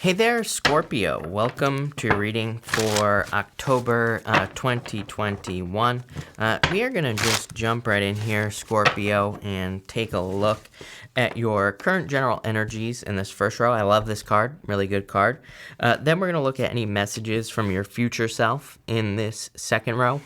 Hey there, Scorpio. Welcome to your reading for October 2021. We are going to just jump right in here, Scorpio, and take a look at your current general energies in this first row. I love this card, really good card. Then we're going to look at any messages from your future self in this second row.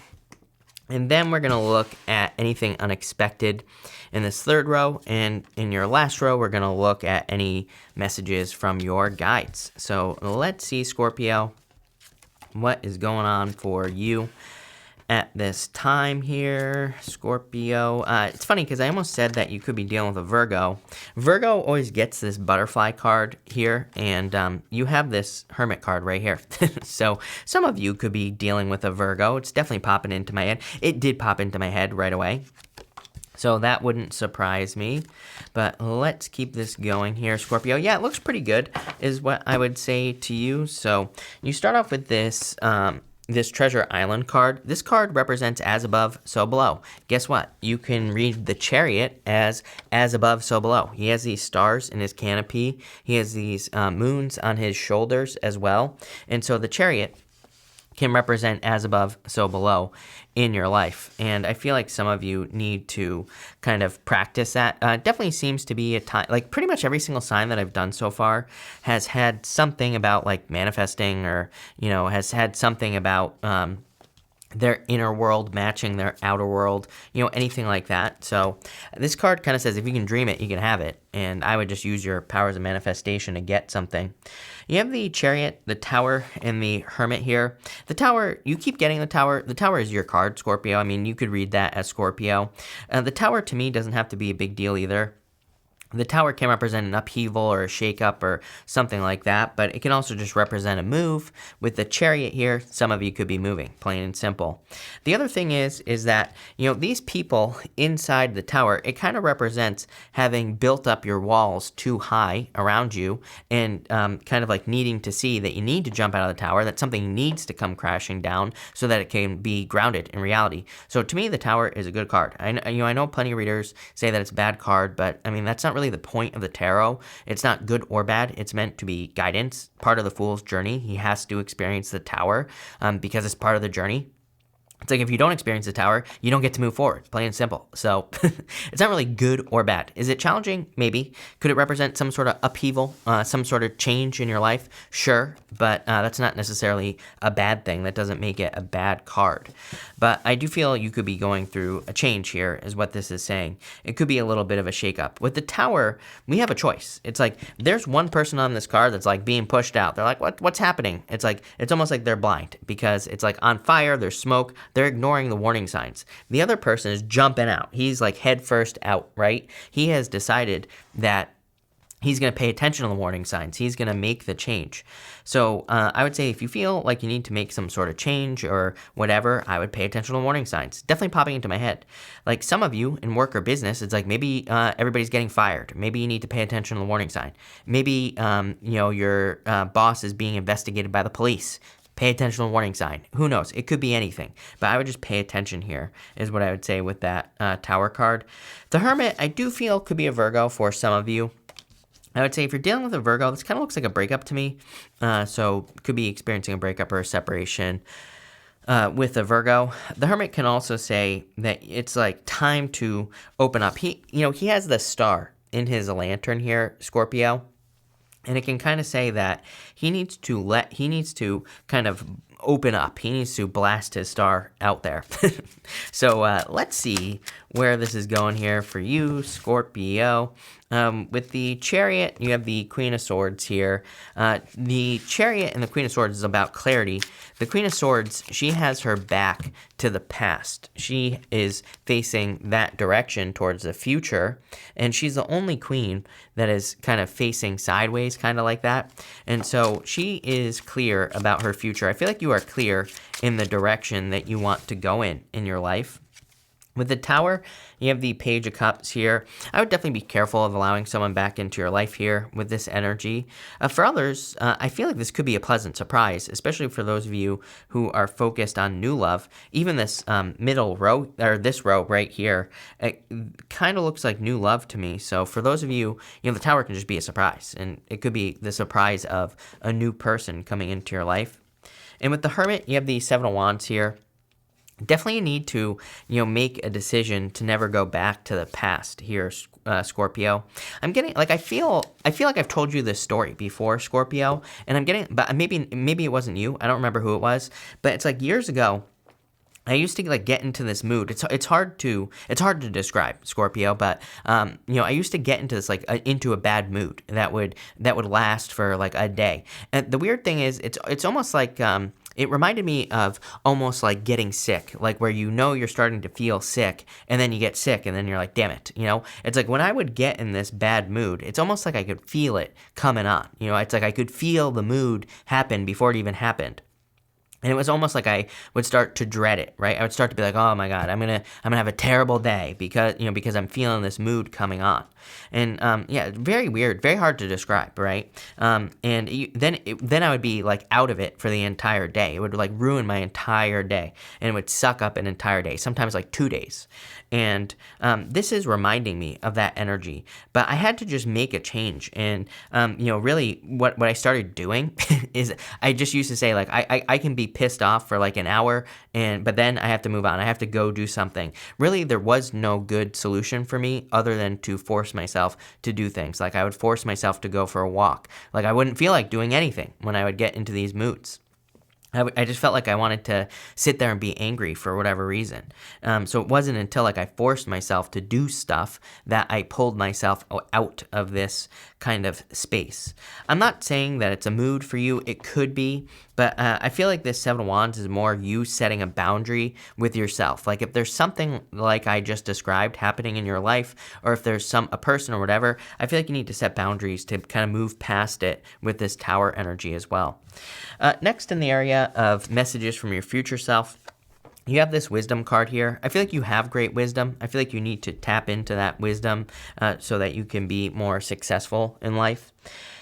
And then we're going to look at anything unexpected in this third row. And in your last row, we're going to look at any messages from your guides. So let's see, Scorpio, what is going on for you at this time here, Scorpio. It's funny because I almost said that you could be dealing with a Virgo. Virgo always gets this butterfly card here, and you have this hermit card right here. So some of you could be dealing with a Virgo. It's definitely popping into my head. It did pop into my head right away, so that wouldn't surprise me. But let's keep this going here, Scorpio. Yeah, it looks pretty good is what I would say to you. So you start off with this this Treasure Island card. This card represents as above, so below. Guess what? You can read the Chariot as above, so below. He has these stars in his canopy. He has these moons on his shoulders as well. And so the Chariot can represent as above, so below in your life. And I feel like some of you need to kind of practice that. Definitely seems to be a time, like pretty much every single sign that I've done so far has had something about like manifesting, or, you know, has had something about their inner world matching their outer world, you know, anything like that. So this card kind of says if you can dream it, you can have it. And I would just use your powers of manifestation to get something. You have the Chariot, the Tower, and the Hermit here. The Tower, you keep getting the Tower. The Tower is your card, Scorpio. I mean, you could read that as Scorpio. The Tower, to me, doesn't have to be a big deal either. The Tower can represent an upheaval or a shakeup or something like that, but it can also just represent a move. With the Chariot here, some of you could be moving, plain and simple. The other thing is that, you know, these people inside the Tower, it kind of represents having built up your walls too high around you and kind of like needing to see that you need to jump out of the tower, that something needs to come crashing down so that it can be grounded in reality. So to me, the Tower is a good card. I know plenty of readers say that it's a bad card, but I mean, that's not really the point of the tarot. It's not good or bad. It's meant to be guidance, part of the fool's journey. He has to experience the Tower because it's part of the journey. It's like if you don't experience the Tower, you don't get to move forward, plain and simple. So it's not really good or bad. Is it challenging? Maybe. Could it represent some sort of upheaval, some sort of change in your life? Sure, but that's not necessarily a bad thing. That doesn't make it a bad card. But I do feel you could be going through a change here is what this is saying. It could be a little bit of a shakeup. With the Tower, we have a choice. It's like there's one person on this card that's like being pushed out. They're like, what's happening? It's like it's almost like they're blind because it's like on fire, there's smoke. They're ignoring the warning signs. The other person is jumping out. He's like head first out, right? He has decided that he's going to pay attention to the warning signs. He's going to make the change. So I would say if you feel like you need to make some sort of change or whatever, I would pay attention to the warning signs. Definitely popping into my head. Like some of you in work or business, it's like maybe everybody's getting fired. Maybe you need to pay attention to the warning sign. Maybe your boss is being investigated by the police. Pay attention to the warning sign. Who knows? It could be anything. But I would just pay attention here is what I would say with that Tower card. The Hermit, I do feel could be a Virgo for some of you. I would say if you're dealing with a Virgo, this kind of looks like a breakup to me. So could be experiencing a breakup or a separation with a Virgo. The Hermit can also say that it's like time to open up. He has the star in his lantern here, Scorpio. And it can kind of say that he needs to kind of open up. He needs to blast his star out there. So let's see where this is going here for you, Scorpio. With the Chariot, you have the Queen of Swords here. The Chariot and the Queen of Swords is about clarity. The Queen of Swords, she has her back to the past. She is facing that direction towards the future, and she's the only queen that is kind of facing sideways, kind of like that. And so she is clear about her future. I feel like you are clear in the direction that you want to go in your life. With the Tower, you have the Page of Cups here. I would definitely be careful of allowing someone back into your life here with this energy. For others, I feel like this could be a pleasant surprise, especially for those of you who are focused on new love. Even this middle row, or this row right here, it kind of looks like new love to me. So for those of you, the Tower can just be a surprise, and it could be the surprise of a new person coming into your life. And with the Hermit, you have the Seven of Wands here. Definitely need to, make a decision to never go back to the past here, Scorpio. I'm getting, like, I feel like I've told you this story before, Scorpio, and I'm getting, but maybe it wasn't you. I don't remember who it was, but it's like years ago. I used to get into this mood. It's hard to describe, Scorpio, but I used to get into this into a bad mood that would last for like a day. And the weird thing is, it's almost like it reminded me of almost like getting sick, like where you're starting to feel sick, and then you get sick, and then you're like, damn it, It's like when I would get in this bad mood, it's almost like I could feel it coming on. It's like I could feel the mood happen before it even happened. And it was almost like I would start to dread it, right? I would start to be like, oh my God, I'm gonna have a terrible day because I'm feeling this mood coming on. And very weird, very hard to describe, right? Then I would be like out of it for the entire day. It would like ruin my entire day, and it would suck up an entire day, sometimes like 2 days. And this is reminding me of that energy. But I had to just make a change. And really what I started doing is I just used to say, like, I can be pissed off for like an hour, but then I have to move on. I have to go do something. Really, there was no good solution for me other than to force myself to do things. Like, I would force myself to go for a walk. Like, I wouldn't feel like doing anything when I would get into these moods. I just felt like I wanted to sit there and be angry for whatever reason. So it wasn't until like I forced myself to do stuff that I pulled myself out of this kind of space. I'm not saying that it's a mood for you. It could be, but I feel like this Seven of Wands is more you setting a boundary with yourself. Like if there's something like I just described happening in your life, or if there's a person or whatever, I feel like you need to set boundaries to kind of move past it with this Tower energy as well. Next, in the area of messages from your future self, you have this wisdom card here. I feel like you have great wisdom. I feel like you need to tap into that wisdom so that you can be more successful in life.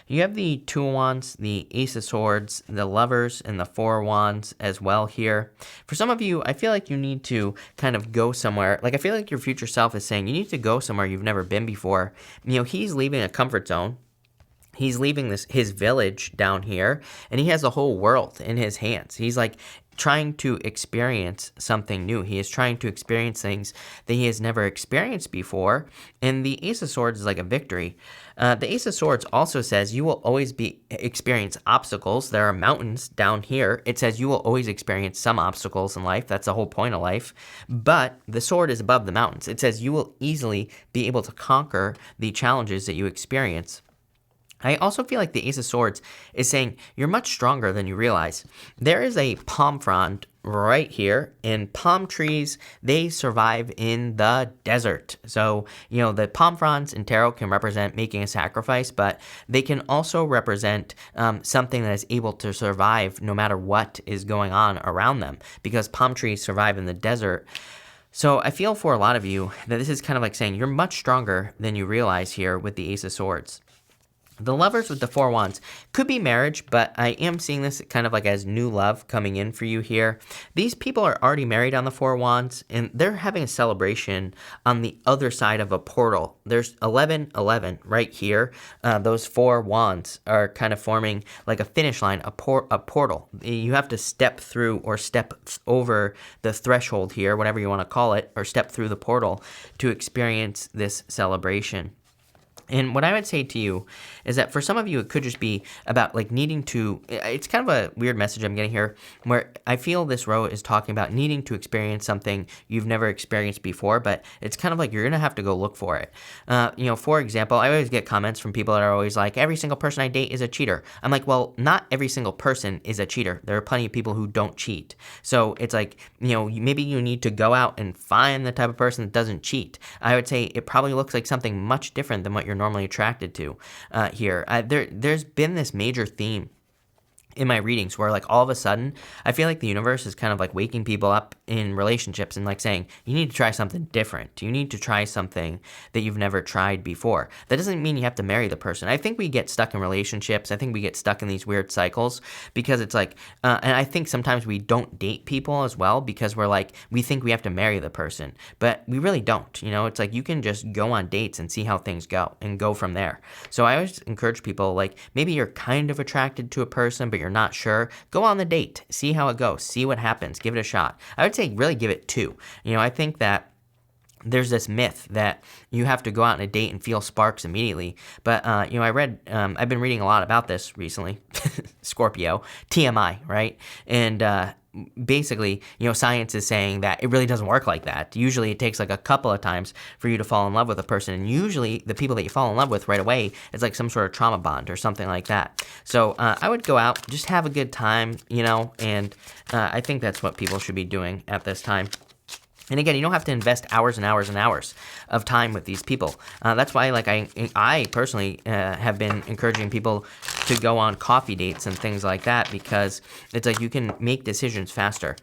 You have the Two of Wands, the Ace of Swords, the Lovers, and the Four of Wands as well here. For some of you, I feel like you need to kind of go somewhere. Like, I feel like your future self is saying you need to go somewhere you've never been before. He's leaving a comfort zone. He's leaving his village down here, and he has the whole world in his hands. He's like trying to experience something new. He is trying to experience things that he has never experienced before, and the Ace of Swords is like a victory. The Ace of Swords also says you will always experience obstacles. There are mountains down here. It says you will always experience some obstacles in life. That's the whole point of life. But the sword is above the mountains. It says you will easily be able to conquer the challenges that you experience. I also feel like the Ace of Swords is saying you're much stronger than you realize. There is a palm frond right here, and palm trees, they survive in the desert. So, the palm fronds in tarot can represent making a sacrifice, but they can also represent something that is able to survive no matter what is going on around them, because palm trees survive in the desert. So I feel for a lot of you that this is kind of like saying you're much stronger than you realize here with the Ace of Swords. The Lovers with the Four Wands could be marriage, but I am seeing this kind of like as new love coming in for you here. These people are already married on the Four Wands, and they're having a celebration on the other side of a portal. There's 11:11 right here. Those Four Wands are kind of forming like a finish line, a portal. You have to step through or step over the threshold here, whatever you want to call it, or step through the portal to experience this celebration. And what I would say to you is that for some of you, it could just be about like needing to, it's kind of a weird message I'm getting here, where I feel this row is talking about needing to experience something you've never experienced before, but it's kind of like you're going to have to go look for it. For example, I always get comments from people that are always like, every single person I date is a cheater. I'm like, well, not every single person is a cheater. There are plenty of people who don't cheat. So it's like, maybe you need to go out and find the type of person that doesn't cheat. I would say it probably looks like something much different than what you're normally attracted to here. There's been this major theme in my readings where like all of a sudden I feel like the universe is kind of like waking people up in relationships and like saying you need to try something different. You need to try something that you've never tried before. That doesn't mean you have to marry the person. I think we get stuck in relationships. I think we get stuck in these weird cycles because it's like and I think sometimes we don't date people as well because we're like we think we have to marry the person, but we really don't. You know, it's like you can just go on dates and see how things go and go from there. So I always encourage people, like, maybe you're kind of attracted to a person but you're not sure, go on the date, see how it goes, see what happens, give it a shot. I would say really give it 2. You know, I think that there's this myth that you have to go out on a date and feel sparks immediately. But, you know, I've been reading a lot about this recently, Scorpio, TMI, right? And basically, you know, science is saying that it really doesn't work like that. Usually it takes like a couple of times for you to fall in love with a person. And usually the people that you fall in love with right away, it's like some sort of trauma bond or something like that. So I would go out, just have a good time, you know, and I think that's what people should be doing at this time. And again, you don't have to invest hours and hours and hours of time with these people. That's why, like, I personally have been encouraging people to go on coffee dates and things like that because it's like you can make decisions faster.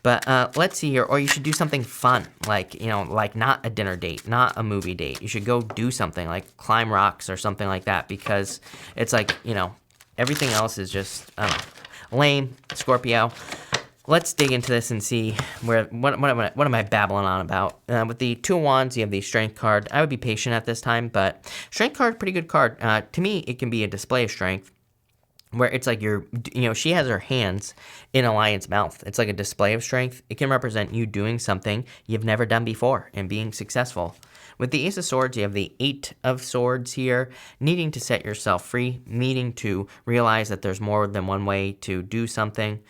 But let's see here. Or you should do something fun, like, you know, like not a dinner date, not a movie date. You should go do something like climb rocks or something like that because it's like, you know, everything else is just, I don't know, lame, Scorpio. Let's dig into this and see what am I babbling on about. With the 2 of Wands, you have the Strength card. I would be patient at this time, but Strength card, pretty good card. To me, it can be a display of strength, where it's like you know, she has her hands in a lion's mouth. It's like a display of strength. It can represent you doing something you've never done before and being successful. With the Ace of Swords, you have the 8 of Swords here, needing to set yourself free, needing to realize that there's more than one way to do something.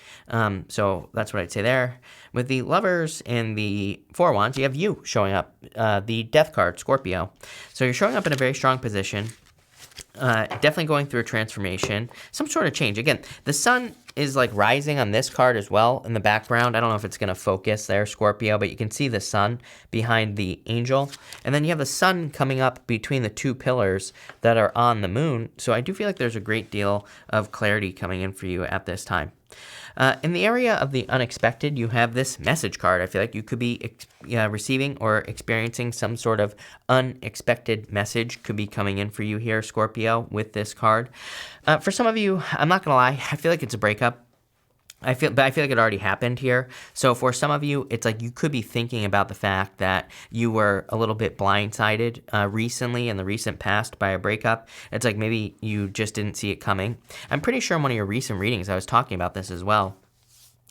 So that's what I'd say there. With the Lovers and the 4 of Wands, you have you showing up, the Death card, Scorpio. So you're showing up in a very strong position. Definitely going through a transformation, some sort of change. Again, the sun is like rising on this card as well in the background. I don't know if it's going to focus there, Scorpio, but you can see the sun behind the angel. And then you have the sun coming up between the 2 pillars that are on the moon. So I do feel like there's a great deal of clarity coming in for you at this time. In the area of the unexpected, you have this message card. I feel like you could be receiving or experiencing some sort of unexpected message could be coming in for you here, Scorpio, with this card. For some of you, I'm not going to lie, I feel like it's a breakup. I feel like it already happened here. So for some of you, it's like you could be thinking about the fact that you were a little bit blindsided recently in the recent past by a breakup. It's like maybe you just didn't see it coming. I'm pretty sure in one of your recent readings I was talking about this as well,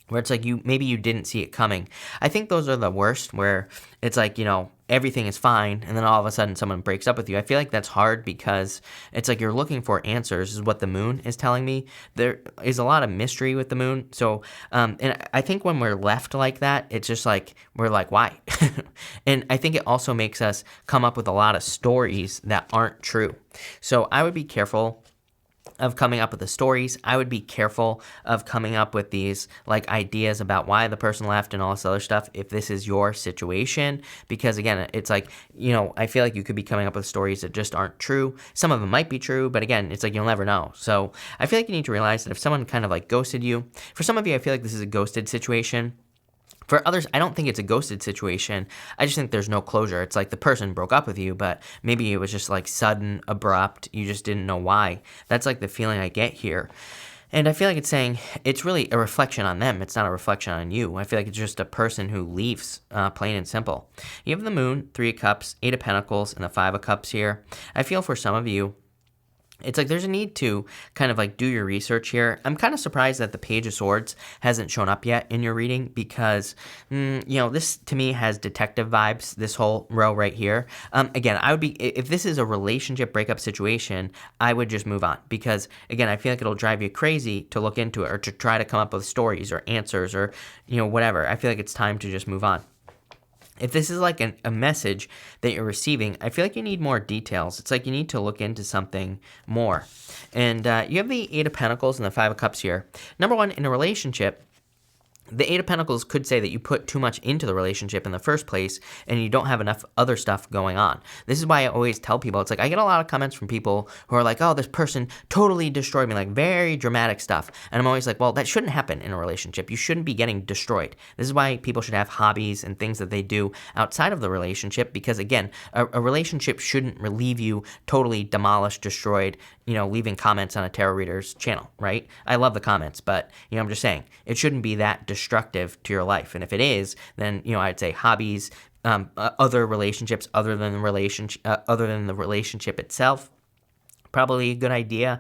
where it's like maybe you didn't see it coming. I think those are the worst, where it's like, you know, everything is fine, and then all of a sudden someone breaks up with you. I feel like that's hard because it's like you're looking for answers, is what the moon is telling me. There is a lot of mystery with the moon. So, and I think when we're left like that, it's just like, we're like, why? And I think it also makes us come up with a lot of stories that aren't true. So I would be careful of coming up with the stories. I would be careful of coming up with these like ideas about why the person left and all this other stuff if this is your situation, because again, it's like, you know, I feel like you could be coming up with stories that just aren't true. Some of them might be true, but again, it's like you'll never know. So I feel like you need to realize that if someone kind of like ghosted you, for some of you, I feel like this is a ghosted situation. For others, I don't think it's a ghosted situation. I just think there's no closure. It's like the person broke up with you, but maybe it was just like sudden, abrupt. You just didn't know why. That's like the feeling I get here. And I feel like it's saying it's really a reflection on them. It's not a reflection on you. I feel like it's just a person who leaves, plain and simple. You have the Moon, 3 of Cups, 8 of Pentacles, and the 5 of Cups here. I feel for some of you, it's like there's a need to kind of like do your research here. I'm kind of surprised that the Page of Swords hasn't shown up yet in your reading because, you know, this to me has detective vibes, this whole row right here. Again, I would be, if this is a relationship breakup situation, I would just move on because, again, I feel like it'll drive you crazy to look into it or to try to come up with stories or answers or, you know, whatever. I feel like it's time to just move on. If this is like a message that you're receiving, I feel like you need more details. It's like you need to look into something more. And you have the 8 of Pentacles and the 5 of Cups here. Number one, in a relationship, The Eight of Pentacles could say that you put too much into the relationship in the first place and you don't have enough other stuff going on. This is why I always tell people, it's like I get a lot of comments from people who are like, oh, this person totally destroyed me, like very dramatic stuff. And I'm always like, well, that shouldn't happen in a relationship. You shouldn't be getting destroyed. This is why people should have hobbies and things that they do outside of the relationship, because again, a relationship shouldn't leave you totally demolished, destroyed, leaving comments on a tarot reader's channel, right? I love the comments, but, I'm just saying, it shouldn't be that destructive to your life. And if it is, then, I'd say hobbies, other relationships other than the relationship itself, probably a good idea.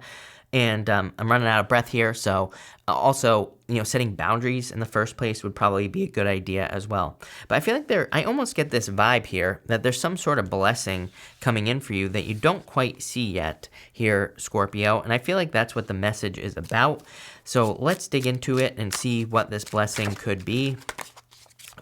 And I'm running out of breath here, so also, setting boundaries in the first place would probably be a good idea as well. But I feel like I almost get this vibe here that there's some sort of blessing coming in for you that you don't quite see yet here, Scorpio. And I feel like that's what the message is about. So let's dig into it and see what this blessing could be.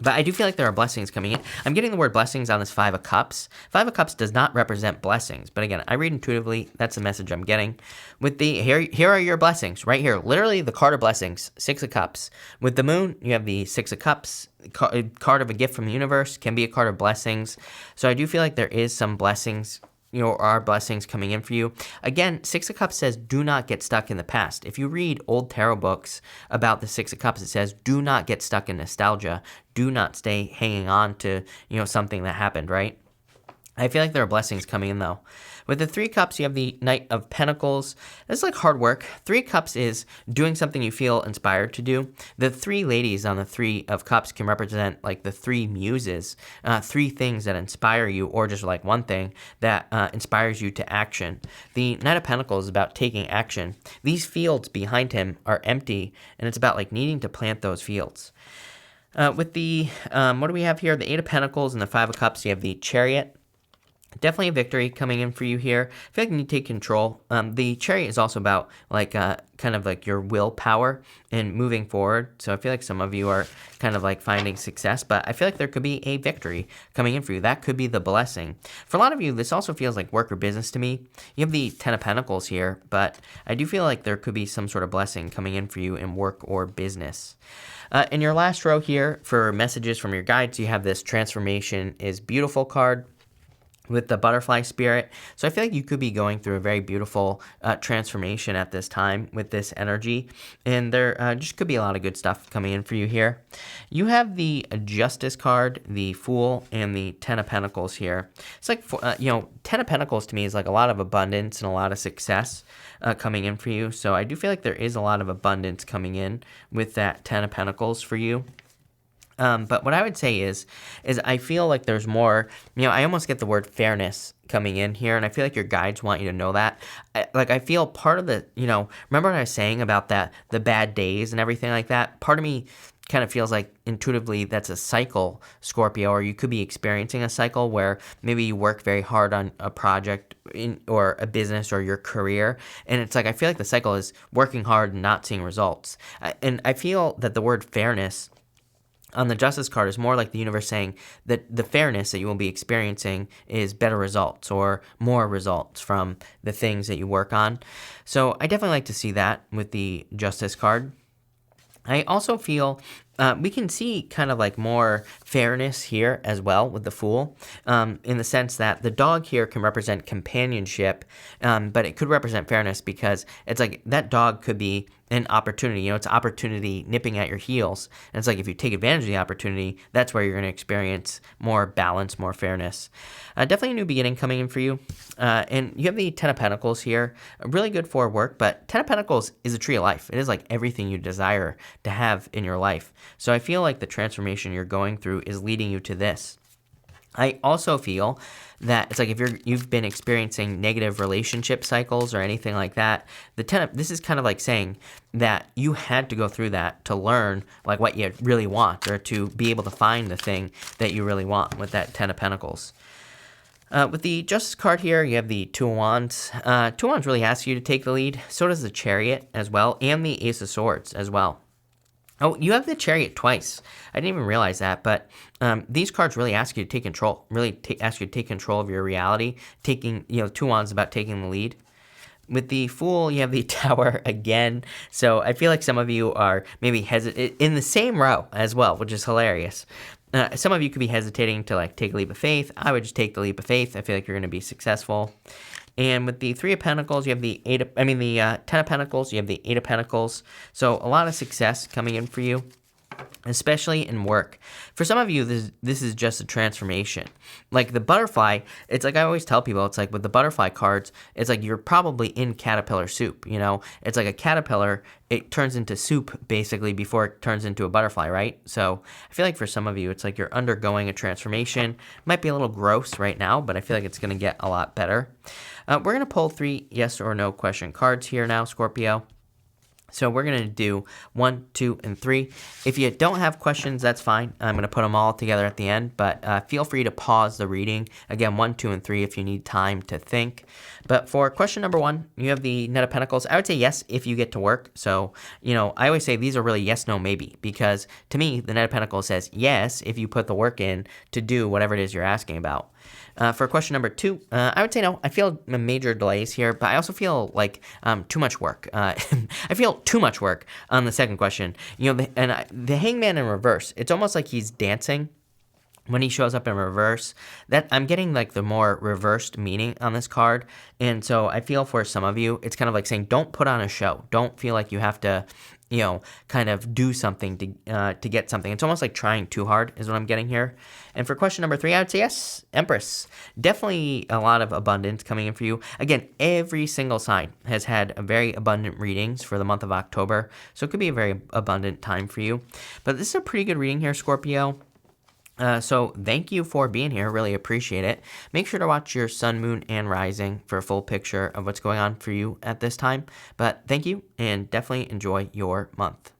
But I do feel like there are blessings coming in. I'm getting the word blessings on this Five of Cups. Five of Cups does not represent blessings. But again, I read intuitively. That's the message I'm getting. With the here are your blessings right here. Literally the card of blessings, Six of Cups. With the moon, you have the Six of Cups. Card of a gift from the universe can be a card of blessings. So I do feel like there is some blessings, are blessings coming in for you. Again, Six of Cups says, do not get stuck in the past. If you read old tarot books about the Six of Cups, it says, do not get stuck in nostalgia. Do not stay hanging on to, something that happened, right? I feel like there are blessings coming in, though. With the Three Cups, you have the Knight of Pentacles. This is like hard work. Three Cups is doing something you feel inspired to do. The three ladies on the Three of Cups can represent like the three muses, three things that inspire you, or just like one thing that inspires you to action. The Knight of Pentacles is about taking action. These fields behind him are empty, and it's about like needing to plant those fields. With the, what do we have here? The Eight of Pentacles and the Five of Cups, you have the Chariot. Definitely a victory coming in for you here. I feel like you need to take control. The Chariot is also about like kind of like your willpower and moving forward. So I feel like some of you are kind of like finding success, but I feel like there could be a victory coming in for you. That could be the blessing. For a lot of you, this also feels like work or business to me. You have the Ten of Pentacles here, but I do feel like there could be some sort of blessing coming in for you in work or business. In your last row here for messages from your guides, you have this Transformation is Beautiful card with the butterfly spirit. So I feel like you could be going through a very beautiful transformation at this time with this energy. And there just could be a lot of good stuff coming in for you here. You have the Justice card, the Fool, and the Ten of Pentacles here. It's like, Ten of Pentacles to me is like a lot of abundance and a lot of success coming in for you. So I do feel like there is a lot of abundance coming in with that Ten of Pentacles for you. But what I would say is I feel like there's more, I almost get the word fairness coming in here, and I feel like your guides want you to know that. I feel part of the, remember what I was saying about the bad days and everything like that? Part of me kind of feels like intuitively that's a cycle, Scorpio, or you could be experiencing a cycle where maybe you work very hard on a project or a business or your career, and it's like I feel like the cycle is working hard and not seeing results. And I feel that the word fairness on the Justice card is more like the universe saying that the fairness that you will be experiencing is better results or more results from the things that you work on. So I definitely like to see that with the Justice card. I also feel we can see kind of like more fairness here as well with the Fool, in the sense that the dog here can represent companionship, but it could represent fairness because it's like that dog could be an opportunity. It's opportunity nipping at your heels. And it's like if you take advantage of the opportunity, that's where you're going to experience more balance, more fairness. Definitely a new beginning coming in for you. And you have the Ten of Pentacles here. Really good for work, but Ten of Pentacles is a tree of life. It is like everything you desire to have in your life. So I feel like the transformation you're going through is leading you to this. I also feel that it's like if you've been experiencing negative relationship cycles or anything like that, this is kind of like saying that you had to go through that to learn like what you really want, or to be able to find the thing that you really want with that Ten of Pentacles. With the Justice card here, you have the Two of Wands. Two of Wands really asks you to take the lead. So does the Chariot as well, and the Ace of Swords as well. Oh, you have the Chariot twice. I didn't even realize that, but these cards really ask you to take control, ask you to take control of your reality, taking, Two Wands about taking the lead. With the Fool, you have the Tower again. So I feel like some of you are maybe in the same row as well, which is hilarious. Some of you could be hesitating to like take a leap of faith. I would just take the leap of faith. I feel like you're going to be successful. And with the Three of Pentacles, you have the Ten of Pentacles, you have the Eight of Pentacles. So a lot of success coming in for you, especially in work. For some of you, this is just a transformation. Like the butterfly, it's like I always tell people, it's like with the butterfly cards, it's like you're probably in caterpillar soup, you know? It's like a caterpillar, it turns into soup basically before it turns into a butterfly, right? So I feel like for some of you, it's like you're undergoing a transformation. Might be a little gross right now, but I feel like it's going to get a lot better. We're going to pull 3 yes or no question cards here now, Scorpio. So we're going to do 1, 2, and 3. If you don't have questions, that's fine. I'm going to put them all together at the end, but feel free to pause the reading. Again, 1, 2, and 3 if you need time to think. But for question number 1, you have the Knight of Pentacles. I would say yes if you get to work. So, you know, I always say these are really yes, no, maybe. Because to me, the Knight of Pentacles says yes if you put the work in to do whatever it is you're asking about. For question number 2, I would say no. I feel major delays here, but I also feel like too much work. I feel too much work on the second question. You know, the Hangman in reverse, it's almost like he's dancing when he shows up in reverse. That I'm getting like the more reversed meaning on this card. And so I feel for some of you, it's kind of like saying, don't put on a show. Don't feel like you have to, you know, kind of do something to get something. It's almost like trying too hard is what I'm getting here. And for question number 3, I would say yes, Empress. Definitely a lot of abundance coming in for you. Again, every single sign has had a very abundant readings for the month of October. So it could be a very abundant time for you. But this is a pretty good reading here, Scorpio. So thank you for being here. Really appreciate it. Make sure to watch your sun, moon, and rising for a full picture of what's going on for you at this time. But thank you, and definitely enjoy your month.